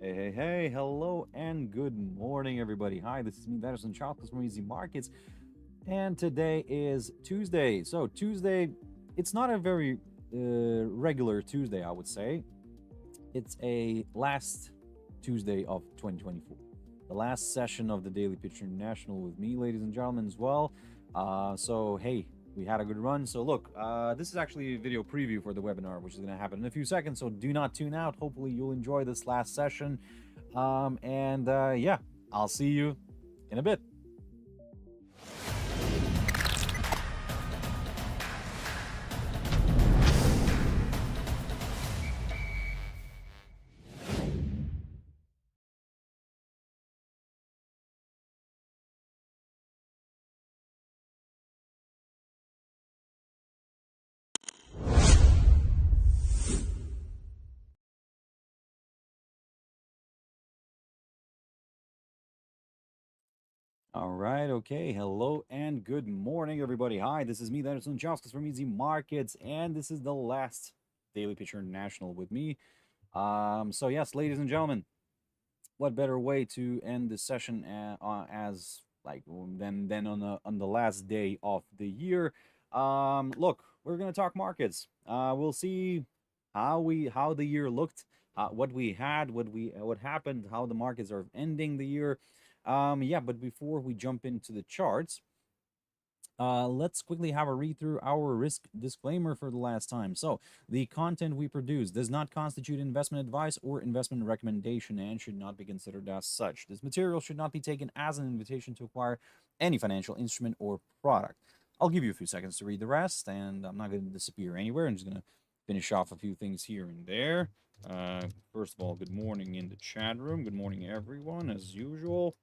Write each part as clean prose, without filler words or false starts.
Hey, hello and good morning, everybody. Hi, this is me, Darius Anucauskas from Easy Markets, and today is Tuesday. So, Tuesday, it's not a very regular Tuesday, I would say. It's a last Tuesday of 2024, the last session of the Daily Pitcher International with me, ladies and gentlemen, as well. Hey, we had a good run. So, look, this is actually a video preview for the webinar, which is going to happen in a few seconds. So, do not tune out. Hopefully, you'll enjoy this last session. Yeah, I'll see you in a bit. All right, okay. Hello and good morning, everybody. Hi, this is me, Darius Anucauskas from Easy Markets, and this is the last Daily Pitcher International with me. Yes, ladies and gentlemen, what better way to end this session as like than on the last day of the year? Look, we're gonna talk markets. We'll see how the year looked, what we had, what happened, how the markets are ending the year. Yeah, but before we jump into the charts, let's quickly have a read through our risk disclaimer for the last time. So, the content we produce does not constitute investment advice or investment recommendation and should not be considered as such. This material should not be taken as an invitation to acquire any financial instrument or product. I'll give you a few seconds to read the rest, and I'm not going to disappear anywhere. I'm just going to finish off a few things here and there. First of all, good morning in the chat room. Good morning, everyone, as usual.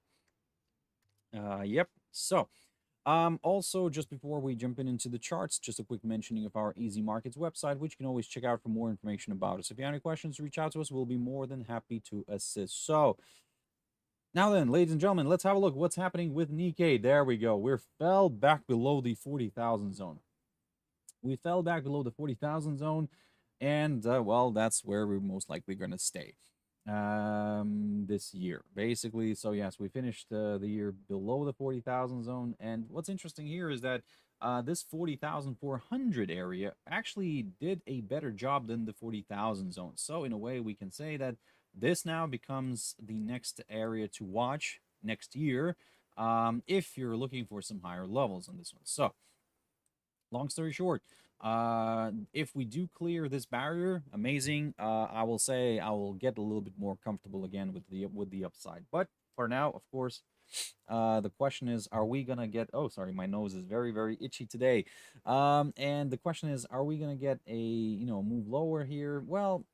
Yep. Also, just before we jump into the charts, just a quick mentioning of our Easy Markets website, which you can always check out for more information about us. If you have any questions, reach out to us. We'll be more than happy to assist. So, now then, ladies and gentlemen, let's have a look. What's happening with Nikkei? There we go. We fell back below the 40,000 zone. We fell back below the 40,000 zone, and well, that's where we're most likely going to stay this year, basically. So yes, we finished the year below the 40,000 zone, and what's interesting here is that this 40,400 area actually did a better job than the 40,000 zone. So in a way, we can say that this now becomes the next area to watch next year, if you're looking for some higher levels on this one. So long story short, if we do clear this barrier, amazing. I will say I will get a little bit more comfortable again with the upside. But for now, of course, the question is, are we gonna get? Oh, sorry, my nose is very itchy today. And the question is, are we gonna get a move lower here? Well,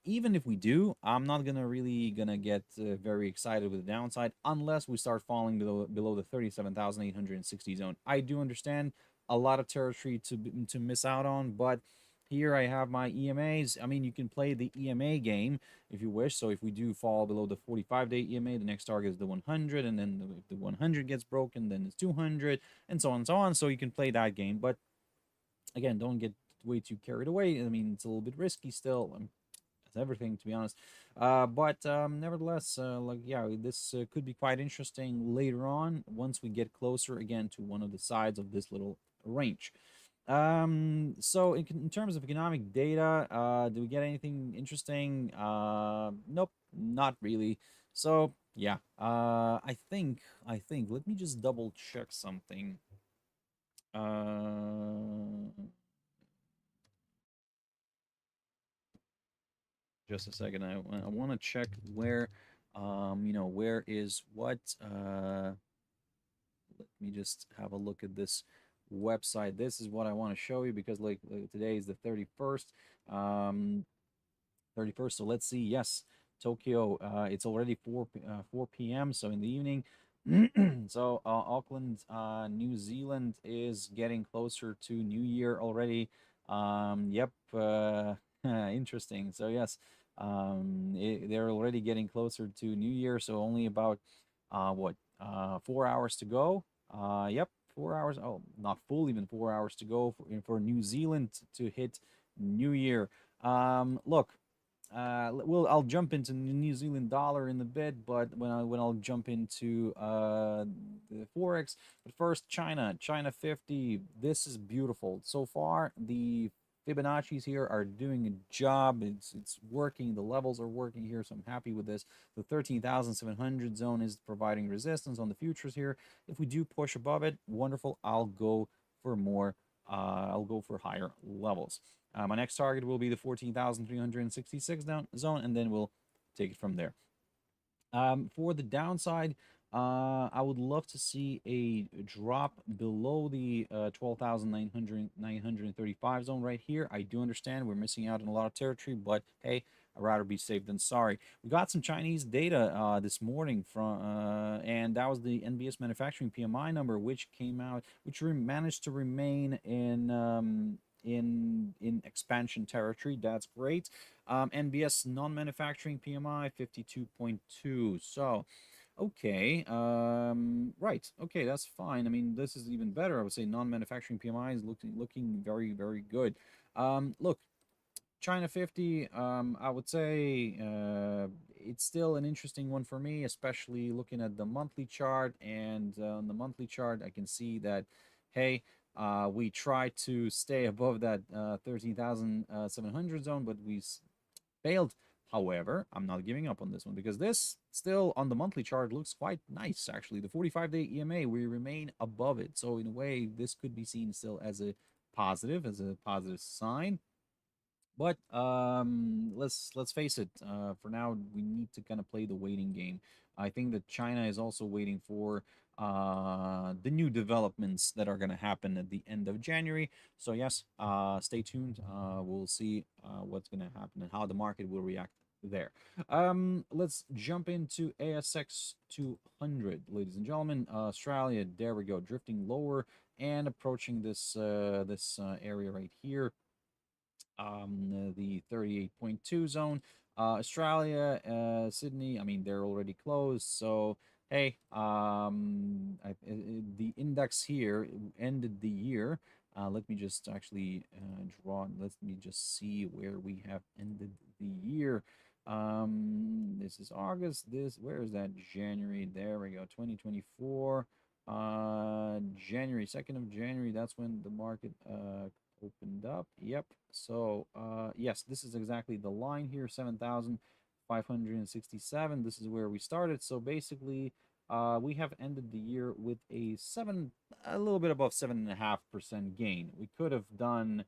even if we do, I'm not gonna get very excited with the downside unless we start falling below the 37,860 zone. I do understand a lot of territory to miss out on, but here I have my EMAs. I mean, you can play the EMA game if you wish. So if we do fall below the 45-day EMA, the next target is the 100, and then if the 100 gets broken, then it's 200, and so on and so on. So you can play that game, but again, don't get way too carried away. I mean, it's a little bit risky still. As everything, to be honest. Nevertheless, yeah, this could be quite interesting later on once we get closer again to one of the sides of this little range. So in terms of economic data, do we get anything interesting? Nope, not really. So yeah, I think let me just double check something. Just a second. I want to check where, where is what. Let me just have a look at this website. This is what I want to show you because today is the 31st. 31st. So let's see. Yes, Tokyo. It's already 4 p.m. So in the evening. So Auckland, New Zealand is getting closer to New Year already. Yep. Interesting. So yes, they're already getting closer to New Year. So only about 4 hours to go. Yep, 4 hours. Oh, not full, even 4 hours to go for New Zealand to hit New Year. Look, I'll jump into New Zealand dollar in a bit, but when I'll jump into the forex. But first, China 50. This is beautiful so far. The Fibonacci's here are doing a job. It's working. The levels are working here, so I'm happy with this. The 13,700 zone is providing resistance on the futures here. If we do push above it, wonderful. I'll go for more. I'll go for higher levels. My next target will be the 14,366 down zone, and then we'll take it from there. For the downside, I would love to see a drop below the 12,935 zone right here. I do understand we're missing out on a lot of territory, but hey, I'd rather be safe than sorry. We got some Chinese data this morning from, and that was the NBS manufacturing PMI number, which came out, which managed to remain in expansion territory. That's great. NBS non-manufacturing PMI 52.2. So, okay, right. Okay, that's fine. I mean, this is even better. I would say non-manufacturing PMI is looking very, very good. Look, China 50, I would say it's still an interesting one for me, especially looking at the monthly chart. And on the monthly chart, I can see that, hey, we tried to stay above that 13,700 zone, but we failed. However, I'm not giving up on this one because this still on the monthly chart looks quite nice, actually. The 45-day EMA, we remain above it. So in a way, this could be seen still as a positive sign. But let's face it. For now, we need to kind of play the waiting game. I think that China is also waiting for the new developments that are going to happen at the end of January. So yes, stay tuned. We'll see what's going to happen and how the market will react there. Let's jump into ASX 200, ladies and gentlemen. Australia, there we go, drifting lower and approaching this area right here, the 38.2 zone. Australia, Sydney, I mean, they're already closed. So, hey, the index here ended the year. Let me just actually let me just see where we have ended the year. This is August. Where is that? January. There we go. 2024. January, 2nd of January. That's when the market opened up. Yep. So yes, this is exactly the line here, 7,567. This is where we started. So basically, we have ended the year with a little bit above 7.5% gain. We could have done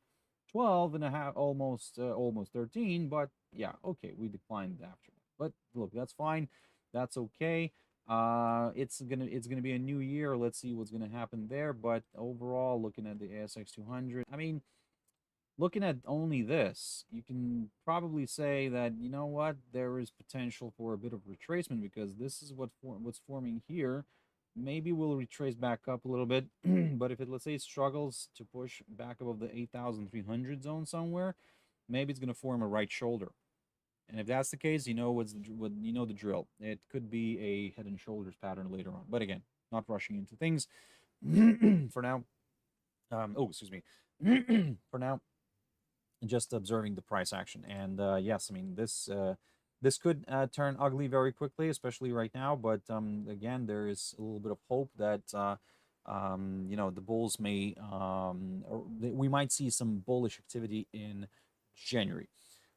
12 and a half, almost 13, but yeah, okay, we declined after that. But look, that's fine. That's okay. It's gonna be a new year. Let's see what's gonna happen there. But overall, looking at the ASX 200, I mean, looking at only this, you can probably say that, you know what, there is potential for a bit of retracement because this is what's forming here. Maybe we'll retrace back up a little bit, but if it, let's say, it struggles to push back above the 8,300 zone somewhere, maybe it's going to form a right shoulder. And if that's the case, you know you know the drill. It could be a head and shoulders pattern later on. But again, not rushing into things for now. Oh, excuse me. For now, just observing the price action. And yes, I mean, this could turn ugly very quickly, especially right now. But again, there is a little bit of hope that you know, the bulls may or we might see some bullish activity in January.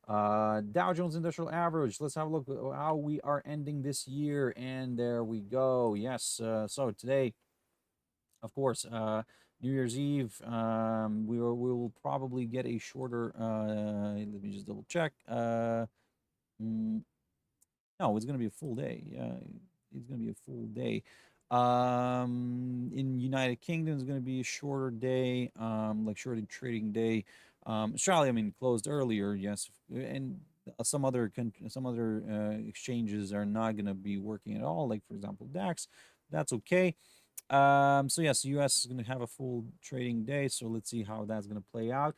Dow Jones Industrial Average. Let's have a look at how we are ending this year. And there we go. Yes. So today, of course, New Year's Eve, we will probably get a shorter. Let me just double check. No, it's gonna be a full day. Yeah, it's gonna be a full day. In United Kingdom, it's gonna be a shorter day. Like shorter trading day. Australia, I mean, closed earlier. Yes, and some other exchanges are not gonna be working at all. Like for example, DAX. That's okay. So yes, US is going to have a full trading day, so let's see how that's going to play out.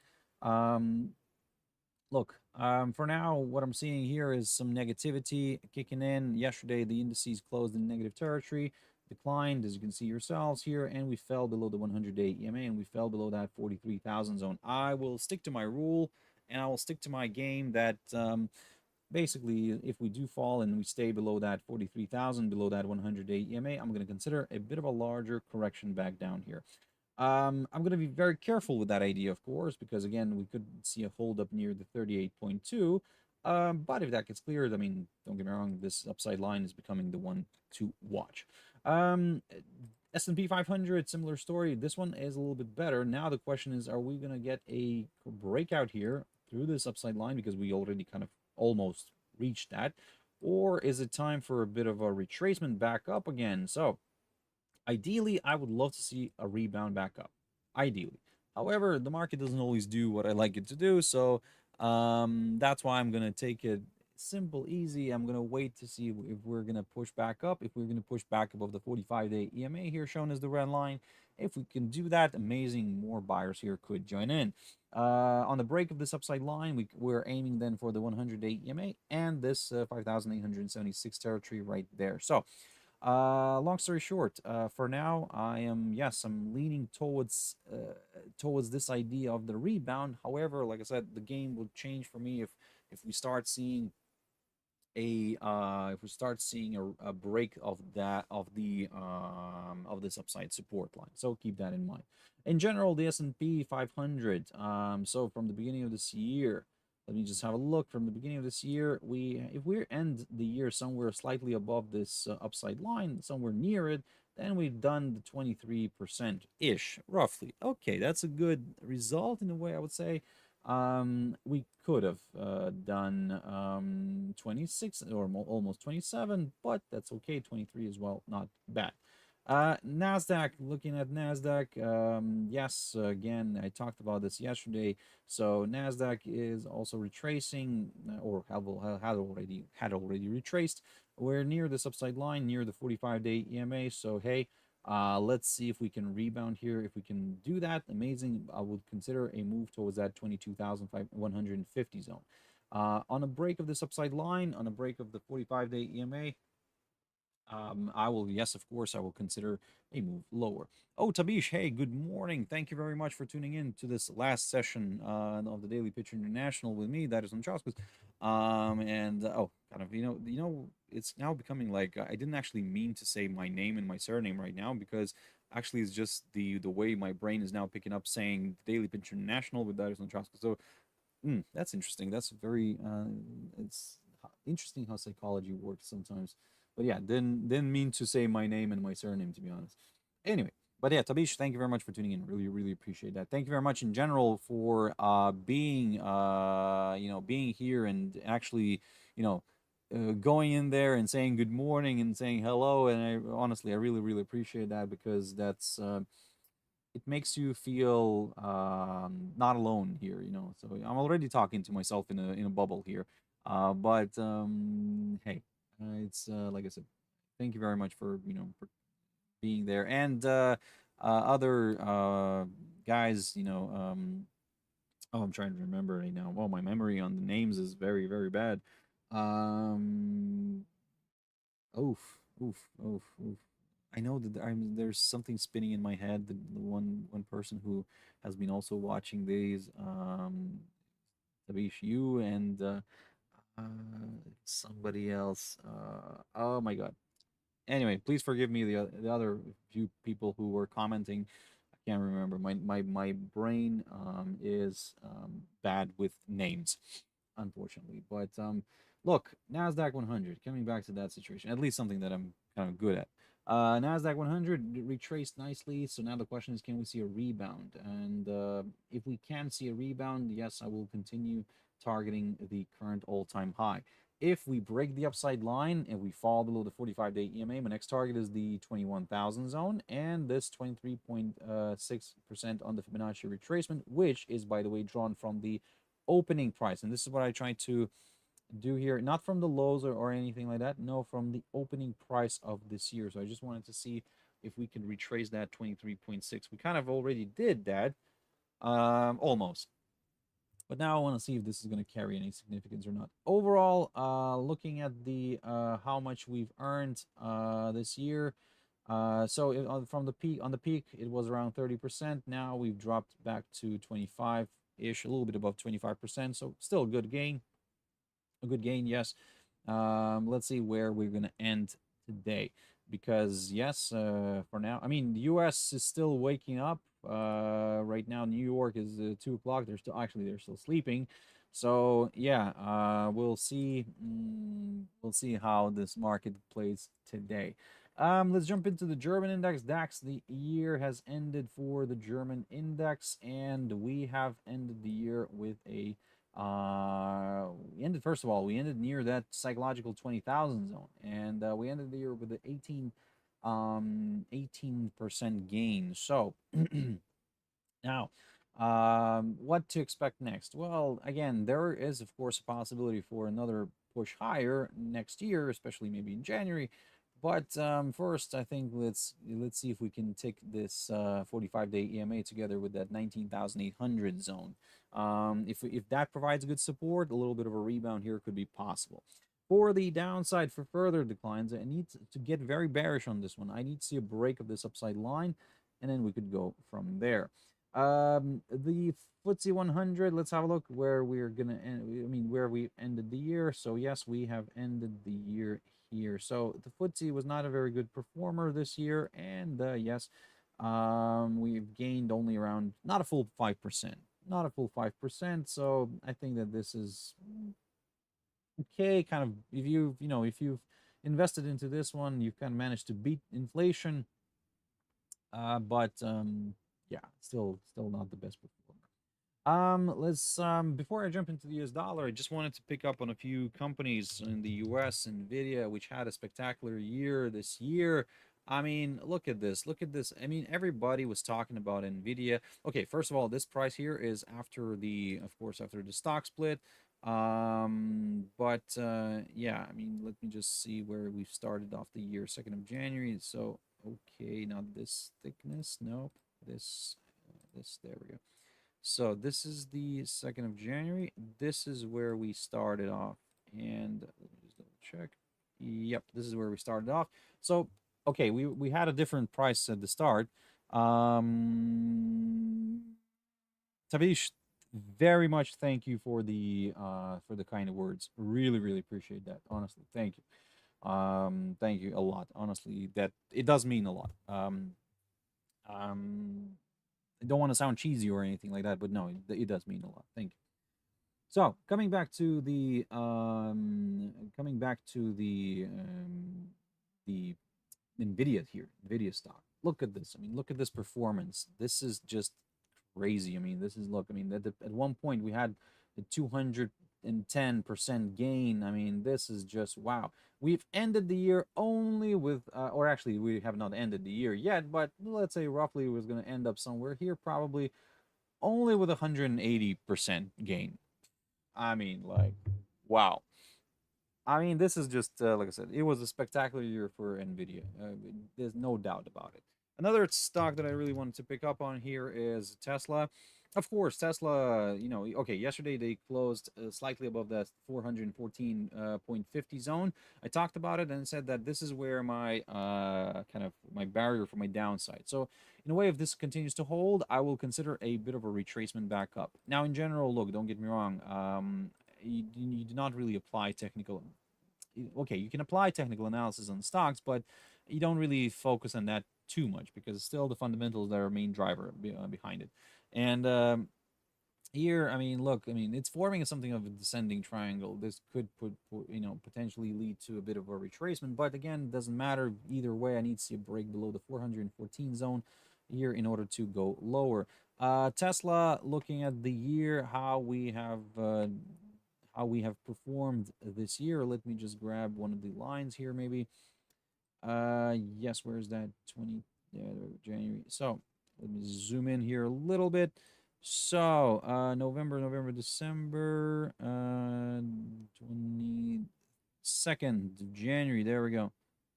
Look, for now, what I'm seeing here is some negativity kicking in. Yesterday, the indices closed in negative territory, declined, as you can see yourselves here, and we fell below the 100-day EMA, and we fell below that 43,000 zone. I will stick to my rule, and I will stick to my game that basically, if we do fall and we stay below that 43,000, below that 100-day EMA, I'm going to consider a bit of a larger correction back down here. I'm going to be very careful with that idea, of course, because again, we could see a hold up near the 38.2. But if that gets cleared, I mean, don't get me wrong, this upside line is becoming the one to watch. Um, S&P 500, similar story. This one is a little bit better. Now the question is, are we going to get a breakout here through this upside line because we already kind of almost reached that? Or is it time for a bit of a retracement back up again? So ideally, I would love to see a rebound back up. Ideally. However, the market doesn't always do what I like it to do, so that's why I'm gonna take it simple, easy. I'm gonna wait to see if we're gonna push back up, if we're gonna push back above the 45-day EMA here, shown as the red line. If we can do that, amazing. More buyers here could join in. On the break of this upside line, we're aiming then for the 100-day EMA and this 5,876 territory right there. So long story short, for now, I'm leaning towards this idea of the rebound. However, like I said, the game will change for me if we start seeing a break of this upside support line. So keep that in mind. In general, the S&P 500. So from the beginning of this year, let me just have a look. From the beginning of this year, if we end the year somewhere slightly above this upside line, somewhere near it, then we've done the 23% ish, roughly. Okay, that's a good result in a way, I would say. We could have done 26 or almost 27, but that's okay. 23 as well, not bad. Nasdaq, looking at Nasdaq, yes, again, I talked about this yesterday. So Nasdaq is also retracing, or had already retraced. We're near this upside line, near the 45-day EMA. So hey, let's see if we can rebound here. If we can do that, amazing. I would consider a move towards that 22,150 zone. On a break of this upside line, on a break of the 45-day EMA, yes, of course, I will consider a move lower. Oh, Tabish, hey, good morning. Thank you very much for tuning in to this last session of the Daily Pitch International with me, that is Anucauskas. Kind of, it's now becoming like I didn't actually mean to say my name and my surname right now because actually it's just the way my brain is now picking up saying Daily Pitch International with Darius Anucauskas. So that's interesting. That's very it's interesting how psychology works sometimes. But yeah, didn't mean to say my name and my surname, to be honest. Anyway, but yeah, Tabish, thank you very much for tuning in. Really, really appreciate that. Thank you very much in general for being here and actually going in there and saying good morning and saying hello. And I really, really appreciate that because that's it makes you feel not alone here, So I'm already talking to myself in a bubble here, but hey, it's like I said, thank you very much for being there and other guys, Oh, I'm trying to remember right now. Well, my memory on the names is very, very bad. Um, oof, oof, oof, oof. I know that there's something spinning in my head. The one person who has been also watching these, Tabish, you and uh, somebody else. Oh my God. Anyway, please forgive me the other few people who were commenting. I can't remember. My brain is bad with names, unfortunately. But look, Nasdaq 100. Coming back to that situation, at least something that I'm kind of good at. Nasdaq 100 retraced nicely. So now the question is, can we see a rebound? And if we can see a rebound, yes, I will continue targeting the current all-time high. If we break the upside line and we fall below the 45-day EMA, my next target is the 21,000 zone and this 23.6% on the Fibonacci retracement, which is, by the way, drawn from the opening price. And this is what I try to do here, not from the lows or anything like that. No, from the opening price of this year. So I just wanted to see if we can retrace that 23.6. We kind of already did that, almost. But now I want to see if this is going to carry any significance or not. Overall, looking at the how much we've earned this year. From the peak, it was around 30%. Now we've dropped back to 25-ish, a little bit above 25%. So still a good gain. a good gain, yes. Let's see where we're gonna end today, because yes, for now, I mean, the U.S. is still waking up. Right now, New York is 2 o'clock. They're still sleeping. So yeah, we'll see. We'll see how this market plays today. Let's jump into the German index DAX. The year has ended for the German index, and we have ended the year with a we ended, first of all, we ended near that psychological 20,000 zone, and we ended the year with an 18% gain. So now, what to expect next? Well, again, there is, of course, a possibility for another push higher next year, especially maybe in January. But first, I think let's see if we can take this 45-day EMA together with that 19,800 zone. If that provides good support, a little bit of a rebound here could be possible. For the downside, for further declines, I need to get very bearish on this one. I need to see a break of this upside line, and then we could go from there. The FTSE 100, let's have a look where we're gonna end. I mean, where we ended the year. So yes, we have ended the year here. So the FTSE was not a very good performer this year, and yes, we've gained only around not a full 5%, not a full 5%. So I think that this is okay. Kind of, if you've invested into this one, you've kind of managed to beat inflation, but yeah, still not the best performer. Let's before I jump into the US dollar, I just wanted to pick up on a few companies in the US, Nvidia, which had a spectacular year this year. I mean, look at this. Look at this. I mean, everybody was talking about Nvidia. Okay, first of all, this price here is after the, of course, after the stock split. But yeah, I mean, let me just see where we've started off the year, 2nd of January. So, okay, not this thickness. Nope. This, there we go. So this is the 2nd of January. This is where we started off. And let me just double check. Yep, this is where we started off. So, okay, we had a different price at the start. Tavish, very much thank you for the kind of words. Really, really appreciate that. Honestly, thank you. Thank you a lot. Honestly, that it does mean a lot. Um, I don't want to sound cheesy or anything like that, but no, it does mean a lot. Thank you. So coming back to the Nvidia here, Nvidia stock. Look at this. I mean, look at this performance. This is just crazy. I mean, this is look. I mean, at one point we had a 210% gain. I mean, this is just wow. We've ended the year only with, or actually, we have not ended the year yet, but let's say roughly it was going to end up somewhere here, probably only with 180% gain. I mean, like, wow. I mean, this is just like I said, it was a spectacular year for Nvidia. There's no doubt about it. Another stock that I really wanted to pick up on here is Tesla. Of course, Tesla, okay, yesterday they closed slightly above that 414.50 zone. I talked about it and said that this is where my kind of my barrier for my downside. So, in a way, if this continues to hold, I will consider a bit of a retracement back up. Now, in general, look, don't get me wrong. You do not really apply technical. Okay, you can apply technical analysis on stocks, but you don't really focus on that too much because it's still the fundamentals that are main driver behind it. And here, I mean, look, I mean, it's forming something of a descending triangle. This could potentially lead to a bit of a retracement, but again, it doesn't matter either way. I need to see a break below the 414 zone here in order to go lower. Tesla, looking at the year, how we have performed this year. Let me just grab one of the lines here, maybe. Yes, where's that? 20 January. So let me zoom in here a little bit. So November, December, 22nd of January. There we go.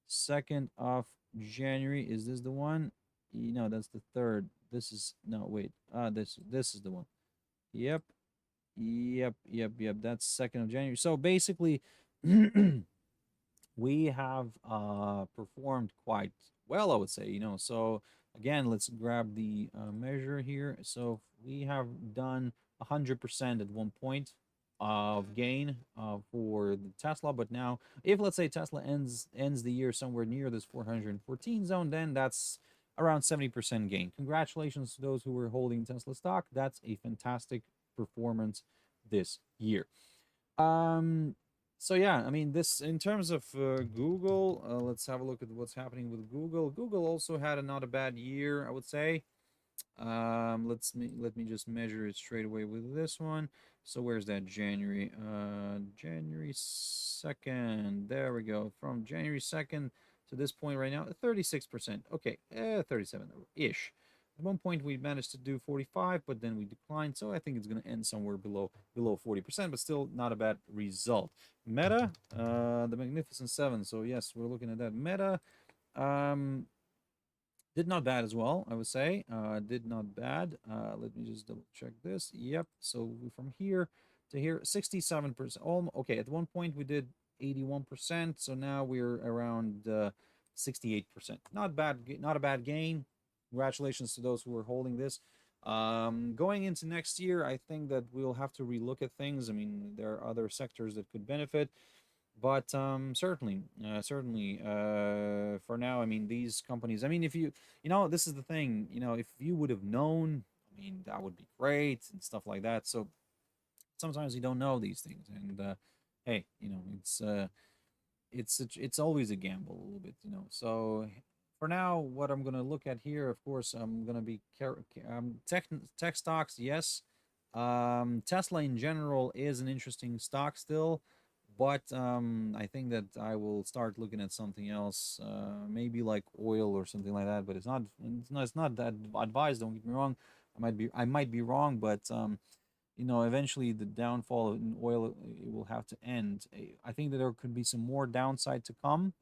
2nd of January. Is this the one? No, that's the 3rd. This is no wait. This is the one. Yep. Yep. That's 2nd of January. So basically, we have performed quite well, I would say. So again, let's grab the measure here. So we have done 100% at one point of gain for the Tesla. But now, if let's say Tesla ends the year somewhere near this 414 zone, then that's around 70% gain. Congratulations to those who were holding Tesla stock. That's a fantastic performance this year. Um, so yeah, I mean, this in terms of Google, let's have a look at what's happening with Google. Google also had a not a bad year, I would say. Let me just measure it straight away with this one. So where's that January? January 2nd. There we go. From January 2nd to this point right now, 36%. Okay, 37-ish. At one point we managed to do 45, but then we declined. So I think it's going to end somewhere below 40%, but still not a bad result. Meta, the Magnificent Seven. So yes, we're looking at that. Meta, did not bad as well, I would say. Did not bad. Let me just double check this. Yep. So from here to here, 67%. Okay, at one point we did 81%. So now we're around 68%. Not bad. Not a bad gain. Congratulations to those who are holding this. Going into next year, I think that we'll have to relook at things. I mean, there are other sectors that could benefit. But certainly, for now, I mean, these companies. I mean, if this is the thing. If you would have known, I mean, that would be great and stuff like that. So sometimes you don't know these things, and hey, it's always a gamble a little bit. So for now, what I'm gonna look at here, of course, I'm gonna be tech stocks. Yes, Tesla in general is an interesting stock still. But I think that I will start looking at something else, maybe like oil or something like that. But it's not that advised. Don't get me wrong. I might be wrong, but eventually the downfall in oil it will have to end. I think that there could be some more downside to come,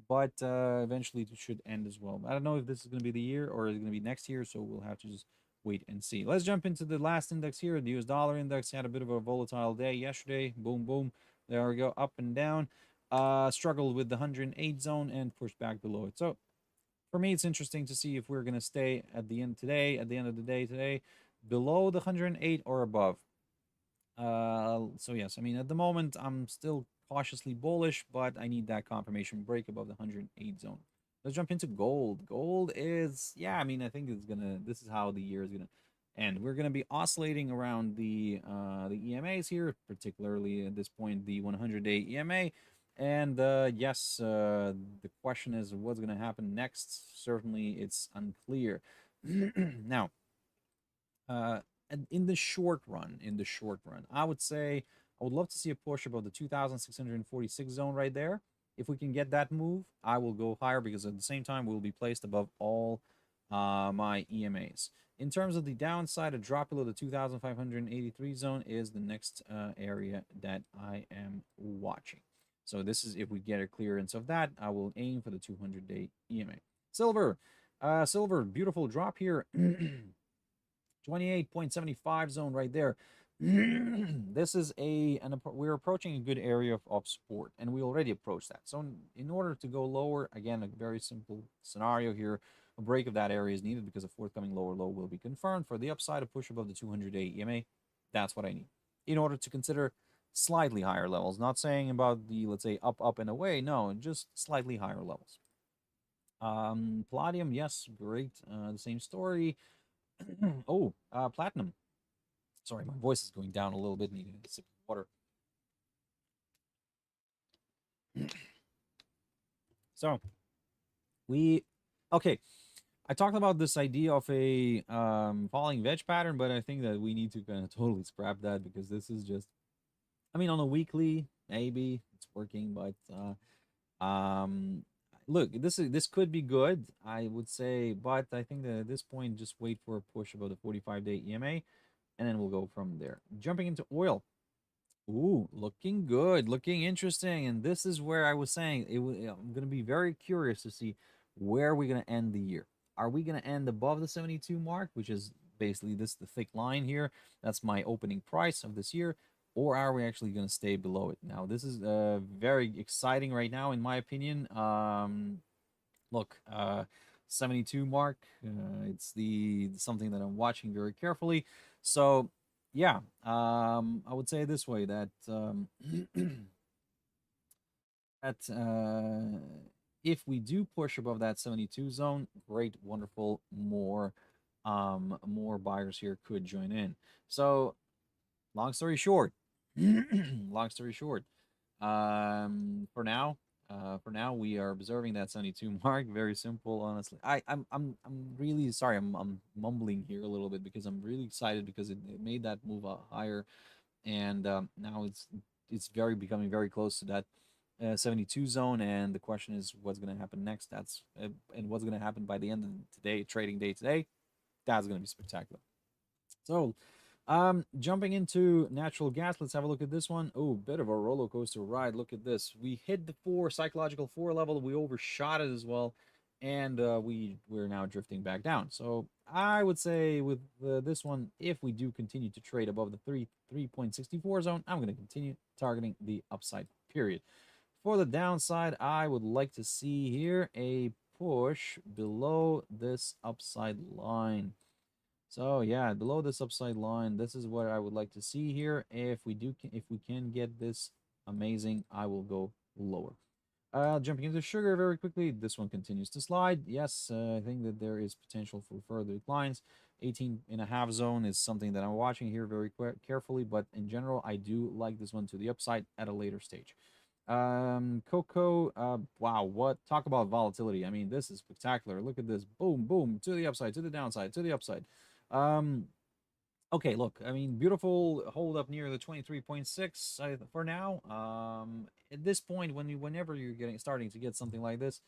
but eventually it should end as well. I don't know if this is going to be the year or is it going to be next year, so we'll have to just wait and see. Let's jump into the last index here. The US dollar index had a bit of a volatile day yesterday. Boom, boom. There we go, up and down. Struggled with the 108 zone and pushed back below it. So for me, it's interesting to see if we're going to stay at the end of the day today, below the 108 or above. So yes, I mean, at the moment, I'm still cautiously bullish, but I need that confirmation break above the 108 zone. Let's jump into gold. Gold is, yeah, I mean, I think this is how the year is gonna end. We're gonna be oscillating around the EMAs here, particularly at this point, the 100-day EMA. And yes, the question is what's gonna happen next. Certainly, it's unclear. Now, and in the short run, I would say I would love to see a push above the 2,646 zone right there. If we can get that move, I will go higher because at the same time we will be placed above all my EMAs. In terms of the downside, a drop below the 2,583 zone is the next area that I am watching. So this is if we get a clearance of that, I will aim for the 200-day EMA. Silver, beautiful drop here. 28.75 zone right there. This is we're approaching a good area of support, and we already approached that. So in order to go lower, again, a very simple scenario here, a break of that area is needed because a forthcoming lower low will be confirmed. For the upside, a push above the 200-day EMA, that's what I need in order to consider slightly higher levels. Not saying about the, let's say, up and away. No, just slightly higher levels. Palladium, yes, great. The same story. Oh, platinum. Sorry, my voice is going down a little bit. Needing a sip of water. So, okay. I talked about this idea of a falling wedge pattern, but I think that we need to kind of totally scrap that because this is just, I mean, on a weekly, maybe it's working, but look, this could be good, I would say, but I think that at this point, just wait for a push above the 45-day EMA, and then we'll go from there. Jumping into oil. Ooh, looking good, looking interesting, and this is where I was saying I'm going to be very curious to see where we're going to end the year. Are we going to end above the 72 mark, which is basically the thick line here? That's my opening price of this year. Or are we actually going to stay below it? Now, this is very exciting right now, in my opinion. Look, 72 mark. It's something that I'm watching very carefully. So yeah, I would say this way that that if we do push above that 72 zone, great, wonderful, more buyers here could join in. So long story short, long story short, for now, we are observing that 72 mark. Very simple, honestly. I'm really sorry. I'm mumbling here a little bit because I'm really excited because it made that move higher, and now it's very becoming very close to that 72 zone. And the question is, what's going to happen next? That's and what's going to happen by the end of today, trading day today. That's going to be spectacular. So, jumping into natural gas, let's have a look at this one. Oh, bit of a roller coaster ride. Look at this. We hit the psychological four level. We overshot it as well, and we're now drifting back down. So I would say with this one, if we do continue to trade above the 3.64 zone, I'm going to continue targeting the upside. Period. For the downside, I would like to see here a push below this upside line. So yeah, below this upside line, this is what I would like to see here. If we can get this, amazing, I will go lower. Jumping into sugar very quickly, this one continues to slide. Yes, I think that there is potential for further declines. 18.5 zone is something that I'm watching here very carefully, but in general, I do like this one to the upside at a later stage. Cocoa, wow, what? Talk about volatility. I mean, this is spectacular. Look at this. Boom, boom, to the upside, to the downside, to the upside. Um, okay, look, I mean, beautiful hold up near the 23.6 for now. At this point, whenever you're starting to get something like this,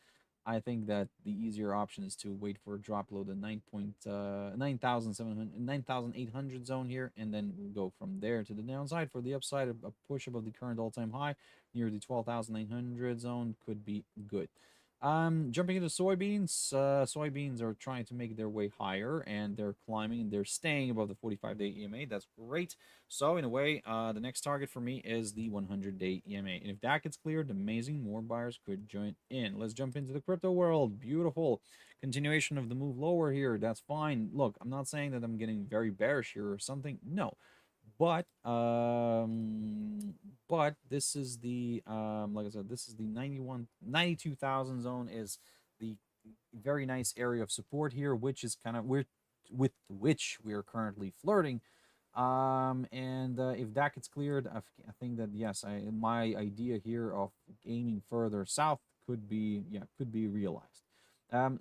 I think that the easier option is to wait for a drop below the 9,800 zone here, and then we'll go from there to the downside. For the upside, a push above the current all-time high near the 12,900 zone could be good. Jumping into soybeans. Soybeans are trying to make their way higher, and they're climbing, and they're staying above the 45-day EMA. That's great. So in a way, the next target for me is the 100-day EMA. And if that gets cleared, amazing, more buyers could join in. Let's jump into the crypto world. Beautiful continuation of the move lower here. That's fine. Look, I'm not saying that I'm getting very bearish here or something. No, but this is the like I said, this is the 92,000 zone is the very nice area of support here, which is kind of with which we are currently flirting. And if that gets cleared, I think that yes, my idea here of aiming further south could be realized.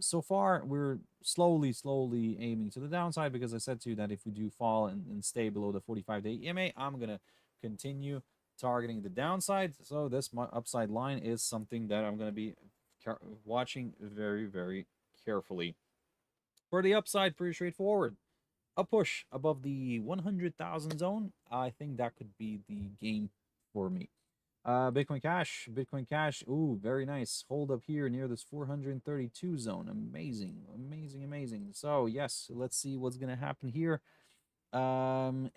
So far, we're slowly aiming to the downside because I said to you that if we do fall and stay below the 45-day EMA, I'm going to continue targeting the downside. So this upside line is something that I'm going to be watching very carefully. For the upside, pretty straightforward. A push above the 100,000 zone, I think that could be the game for me. Bitcoin Cash. Ooh, very nice. Hold up here near this 432 zone. Amazing. So yes, let's see what's gonna happen here. And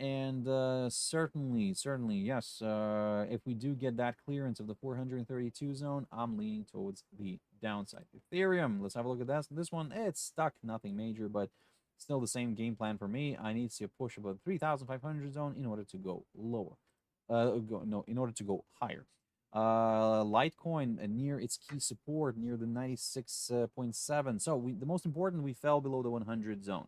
certainly, yes. If we do get that clearance of the 432 zone, I'm leaning towards the downside. Ethereum. Let's have a look at that. This one, it's stuck. Nothing major, but still the same game plan for me. I need to see a push above the 3,500 zone in order to go lower. In order to go higher. Litecoin near its key support near the 96.7. So the most important, we fell below the 100 zone.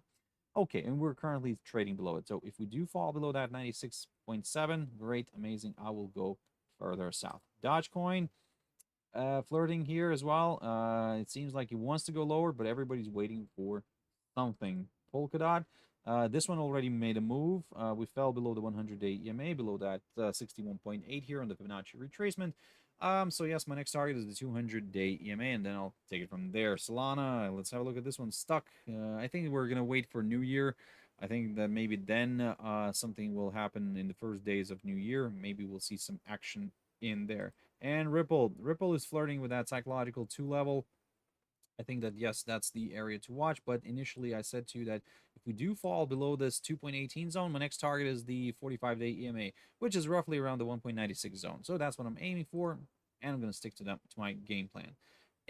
Okay, and we're currently trading below it. So if we do fall below that 96.7, great, amazing. I will go further south. Dogecoin, flirting here as well. It seems like it wants to go lower, but everybody's waiting for something. Polkadot, this one already made a move. We fell below the 100-day EMA, below that 61.8 here on the Fibonacci retracement. So yes, my next target is the 200-day EMA, and then I'll take it from there. Solana, let's have a look at this one. Stuck. I think we're gonna wait for New Year. I think that maybe then something will happen in the first days of New Year. Maybe we'll see some action in there. And Ripple is flirting with that psychological 2 level. I think that yes, that's the area to watch. But initially, I said to you that if we do fall below this 2.18 zone, my next target is the 45-day EMA, which is roughly around the 1.96 zone. So that's what I'm aiming for, and I'm going to stick to that to my game plan.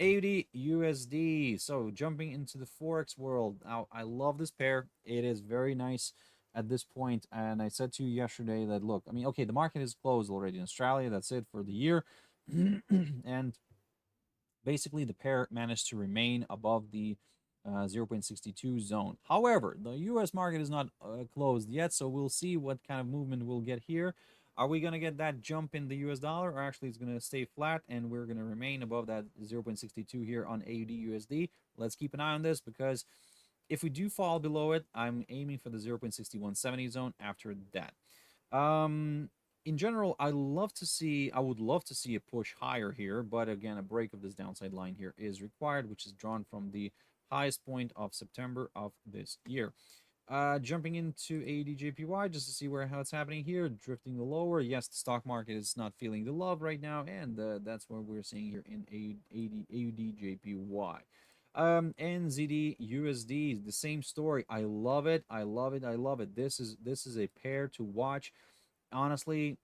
AUD USD. So jumping into the forex world. Now, I love this pair. It is very nice. at this point, and I said to you yesterday that, look, I mean, okay, the market is closed already in Australia. That's it for the year. And basically, the pair managed to remain above the 0.62 zone. However, the US market is not closed yet, so we'll see what kind of movement we'll get here. Are we going to get that jump in the US dollar, or actually it's going to stay flat and we're going to remain above that 0.62 here on AUD USD? Let's keep an eye on this, because if we do fall below it, I'm aiming for the 0.6170 zone after that. In general, I would love to see a push higher here, but again, a break of this downside line here is required, which is drawn from the highest point of September of this year. Jumping into AUD/JPY just to see how it's happening here, drifting lower. Yes, the stock market is not feeling the love right now, and that's what we're seeing here in AUD/JPY. NZD USD, the same story. I love it. I love it. I love it. This is a pair to watch. Honestly,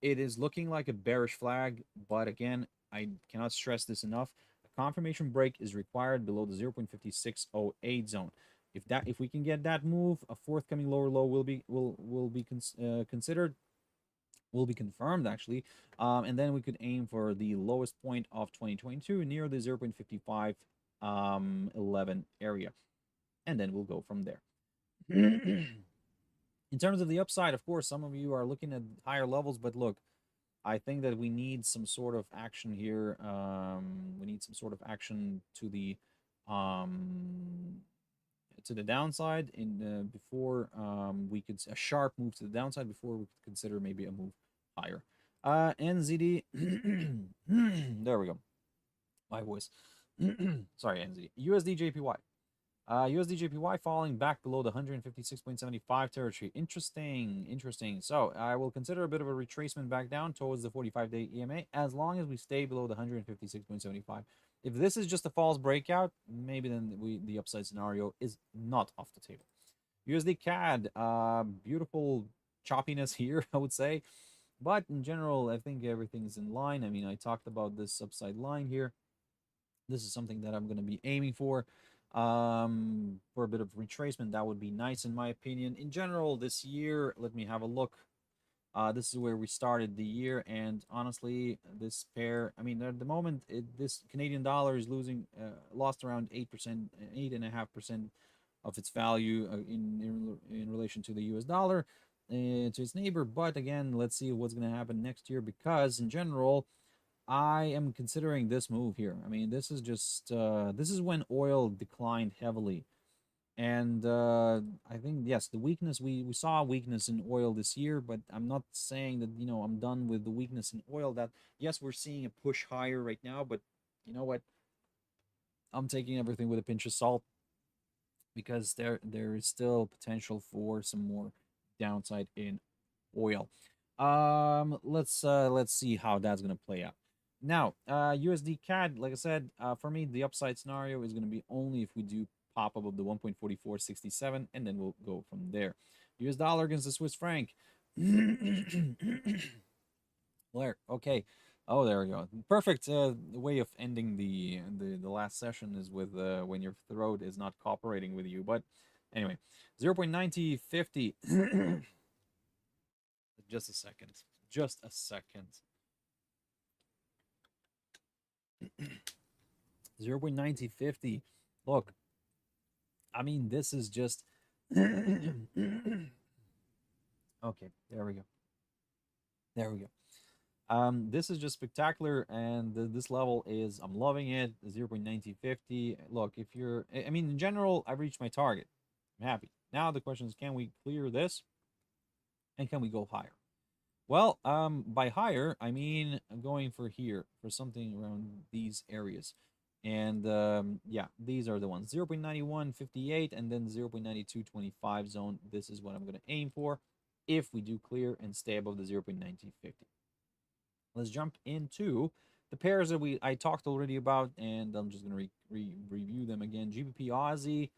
it is looking like a bearish flag, but again, I cannot stress this enough. A confirmation break is required below the 0.5608 zone. If we can get that move, a forthcoming lower low will be considered, will be confirmed actually, and then we could aim for the lowest point of 2022 near the 0.5511 area, and then we'll go from there. In terms of the upside, of course, some of you are looking at higher levels, but look, I think that we need some sort of action here. We need some sort of action to the downside before we could a sharp move to the downside before we could consider maybe a move higher. NZD, there we go. My voice. Sorry, NZD. USD/JPY. USD/JPY falling back below the 156.75 territory. Interesting. So I will consider a bit of a retracement back down towards the 45-day EMA as long as we stay below the 156.75. If this is just a false breakout, maybe then the upside scenario is not off the table. USD CAD, beautiful choppiness here, I would say. But in general, I think everything is in line. I mean, I talked about this upside line here. This is something that I'm going to be aiming for a bit of retracement. That would be nice in my opinion. In general, this year, let me have a look. This is where we started the year, and honestly, this pair, I mean, at the moment, this Canadian dollar is lost around 8%, 8.5% of its value in relation to the US dollar, to its neighbor. But again, let's see what's going to happen next year, because in general, I am considering this move here. I mean, this is just this is when oil declined heavily, and I think yes, the weakness we saw a weakness in oil this year, but I'm not saying that I'm done with the weakness in oil. That yes, we're seeing a push higher right now, but you know what? I'm taking everything with a pinch of salt, because there is still potential for some more downside in oil. Let's see how that's gonna play out. Now, USD CAD, like I said, for me, the upside scenario is going to be only if we do pop above the 1.4467, and then we'll go from there. US dollar against the Swiss franc. Blair, okay. Oh, there we go. Perfect way of ending the last session is with when your throat is not cooperating with you. But anyway, 0.9050. Just a second. Just a second. 0.9050. Look, I mean, this is just okay. There we go. There we go. This is just spectacular, and this level is, I'm loving it. 0.9050. Look, if you're, I mean, in general, I've reached my target. I'm happy. Now the question is, can we clear this, and can we go higher? Well, by higher, I mean going for here, for something around these areas. And yeah, these are the ones, 0.9158 and then 0.9225 zone. This is what I'm going to aim for if we do clear and stay above the 0.9050. Let's jump into the pairs that I talked already about, and I'm just going to review them again. GBP Aussie,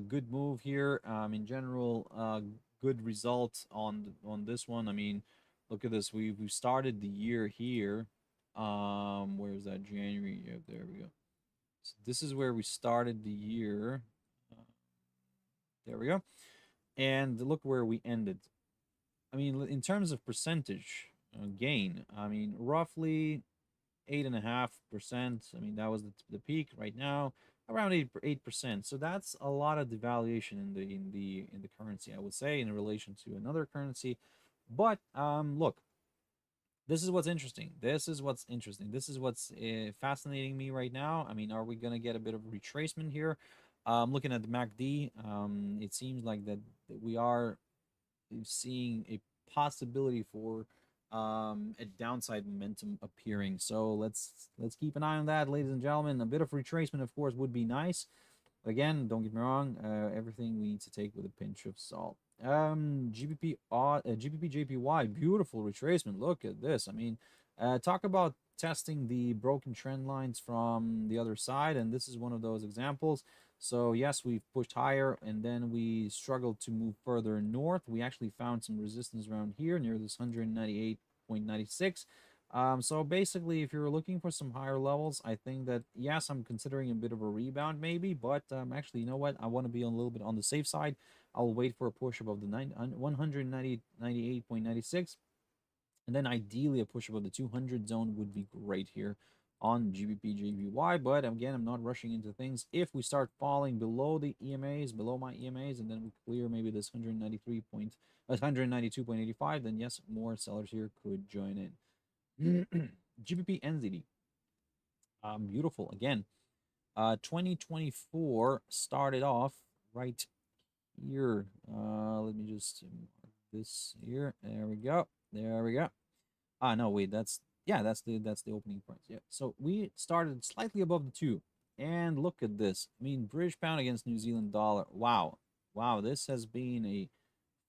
good move here. In general, good result on this one. I mean, look at this. We started the year here. Where's that? January? Yeah, there we go. So this is where we started the year. There we go. And look where we ended. I mean, in terms of percentage gain, I mean, roughly 8.5%. I mean, that was the peak. Right now, around 8%. So that's a lot of devaluation in the currency, I would say, in relation to another currency. But look, this is what's interesting. This is what's interesting. This is what's fascinating me right now. I mean, are we gonna get a bit of retracement here? Looking at the MACD, it seems like that we are seeing a possibility for a downside momentum appearing. So let's keep an eye on that, ladies and gentlemen. A bit of retracement, of course, would be nice. Again, don't get me wrong. Everything we need to take with a pinch of salt. GBP JPY, beautiful retracement. Look at this. I mean, talk about testing the broken trend lines from the other side, and this is one of those examples. So yes, we've pushed higher, and then we struggled to move further north. We actually found some resistance around here near this 198.96. So basically, if you're looking for some higher levels, I think that, yes, I'm considering a bit of a rebound maybe, but actually, you know what? I want to be a little bit on the safe side. I'll wait for a push above the 198.96, and then ideally a push above the 200 zone would be great here on GBP JPY. But again, I'm not rushing into things. If we start falling below the EMAs, below my EMAs, and then we clear maybe this 192.85, then yes, more sellers here could join in. GBP NZD. Beautiful. Again, 2024 started off right here. Let me just mark this here. There we go. There we go. Ah, no, wait. That's the opening price. Yeah. So we started slightly above the two, and look at this. I mean, British pound against New Zealand dollar. Wow, wow. This has been a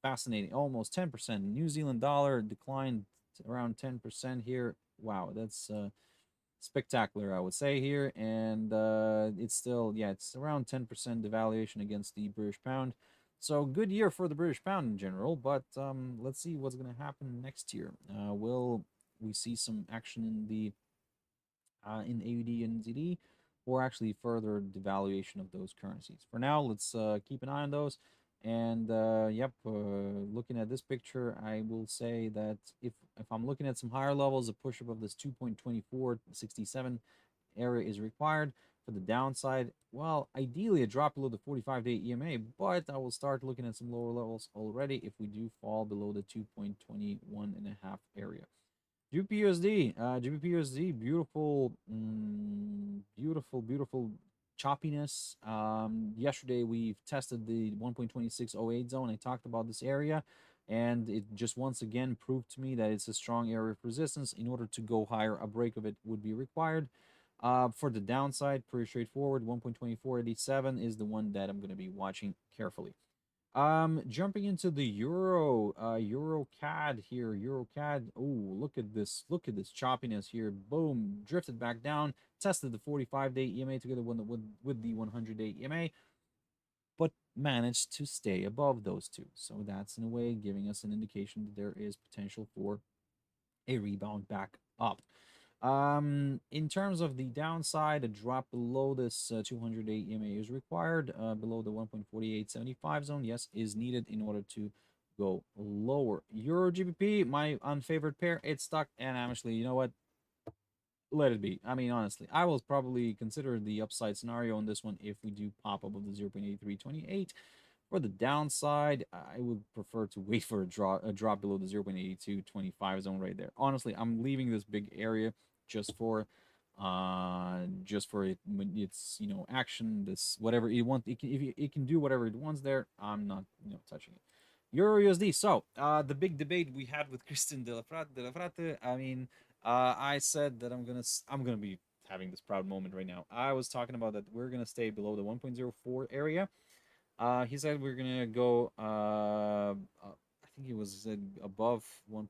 fascinating, almost 10%. New Zealand dollar declined around 10% here. Wow, that's spectacular, I would say here. And it's still, yeah, it's around 10% devaluation against the British pound. So good year for the British pound in general, but let's see what's going to happen next year. Will we see some action in AUD and NZD, or actually further devaluation of those currencies? For now, let's keep an eye on those. And yep, looking at this picture, I will say that if I'm looking at some higher levels, a push above this 2.2467 area is required. For the downside, well, ideally a drop below the 45-day EMA, but I will start looking at some lower levels already if we do fall below the 2.21.5 area. GBP USD, beautiful, beautiful choppiness. Yesterday we've tested the 1.2608 zone. I talked about this area, and it just once again proved to me that it's a strong area of resistance. In order to go higher, a break of it would be required. For the downside, pretty straightforward. 1.2487 is the one that I'm going to be watching carefully. Jumping into the Euro CAD here, Euro CAD. Oh, look at this choppiness here. Boom, drifted back down, tested the 45-day EMA together with the 100-day EMA, but managed to stay above those two. So that's in a way giving us an indication that there is potential for a rebound back up. In terms of the downside, a drop below this 200-day EMA is required. Below the 1.4875 zone, yes, is needed in order to go lower. Euro GBP, my unfavored pair, it's stuck, and actually, you know what? Let it be. I mean, honestly, I will probably consider the upside scenario on this one if we do pop above the 0.8328. For the downside, I would prefer to wait for a drop below the 0.8225 zone right there. Honestly, I'm leaving this big area just for it, its action, this whatever it wants. It can do whatever it wants there. I'm not touching it. Euro USD. So the big debate we had with Kristen de la Frate. I mean, I said that I'm gonna be having this proud moment right now. I was talking about that we're gonna stay below the 1.04 area. He said we're gonna go. I think he was above 1.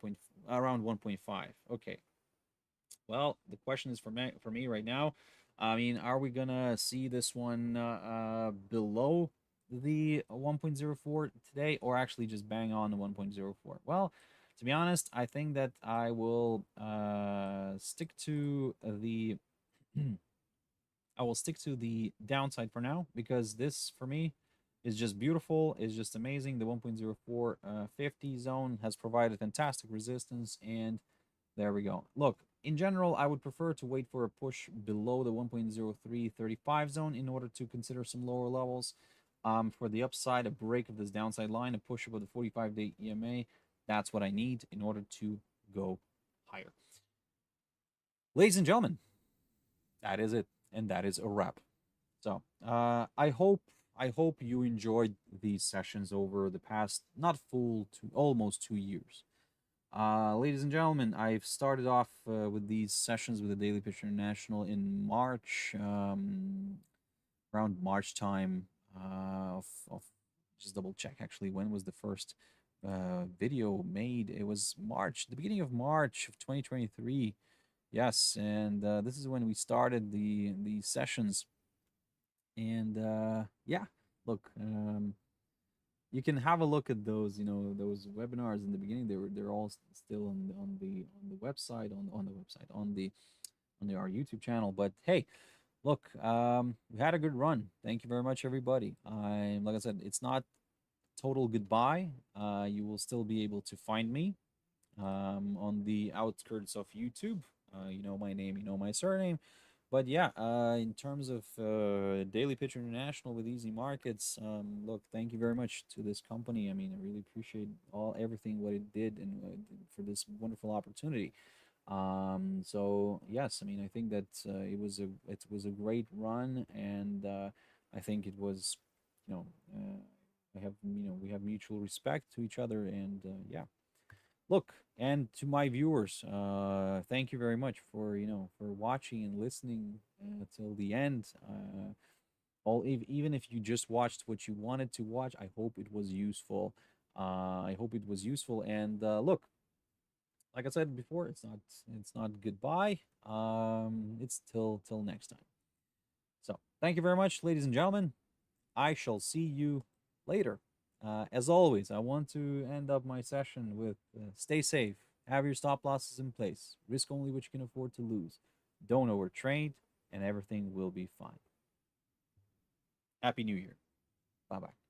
Around 1.5. Okay. Well, the question is for me right now. I mean, are we gonna see this one below the 1.04 today, or actually just bang on the 1.04? Well, to be honest, I think that I will stick to the I will stick to the downside for now, because this for me is just beautiful. It's just amazing. The 1.0450 zone has provided fantastic resistance, and there we go. Look, in general, I would prefer to wait for a push below the 1.0335 zone in order to consider some lower levels. For the upside, a break of this downside line, a push above the 45-day EMA. That's what I need in order to go higher. Ladies and gentlemen, that is it, and that is a wrap. So I hope you enjoyed these sessions over the past not full to almost 2 years. Ladies and gentlemen, I've started off with these sessions with the Daily Pitcher International in March, around March time. Of just double check actually when was the first video made. It was March, the beginning of March of 2023. Yes, and this is when we started the sessions. And yeah, look, you can have a look at those, those webinars in the beginning. They're all still on the website, on the website, on the our YouTube channel. But hey, look, we had a good run. Thank you very much, everybody. Like I said, it's not total goodbye. You will still be able to find me on the outskirts of YouTube. You know my name, you know my surname. But yeah, in terms of Daily Pitcher International with Easy Markets, look, thank you very much to this company. I mean, I really appreciate everything what it did and for this wonderful opportunity. So yes, I mean, I think that it was a great run, and I think it was, you know, we have mutual respect to each other, and yeah. Look, and to my viewers, thank you very much for for watching and listening till the end. Even if you just watched what you wanted to watch, I hope it was useful. I hope it was useful. And look, like I said before, it's not goodbye. It's till next time. So thank you very much, ladies and gentlemen. I shall see you later. As always, I want to end up my session with stay safe, have your stop losses in place, risk only what you can afford to lose, don't overtrade, and everything will be fine. Happy New Year. Bye bye.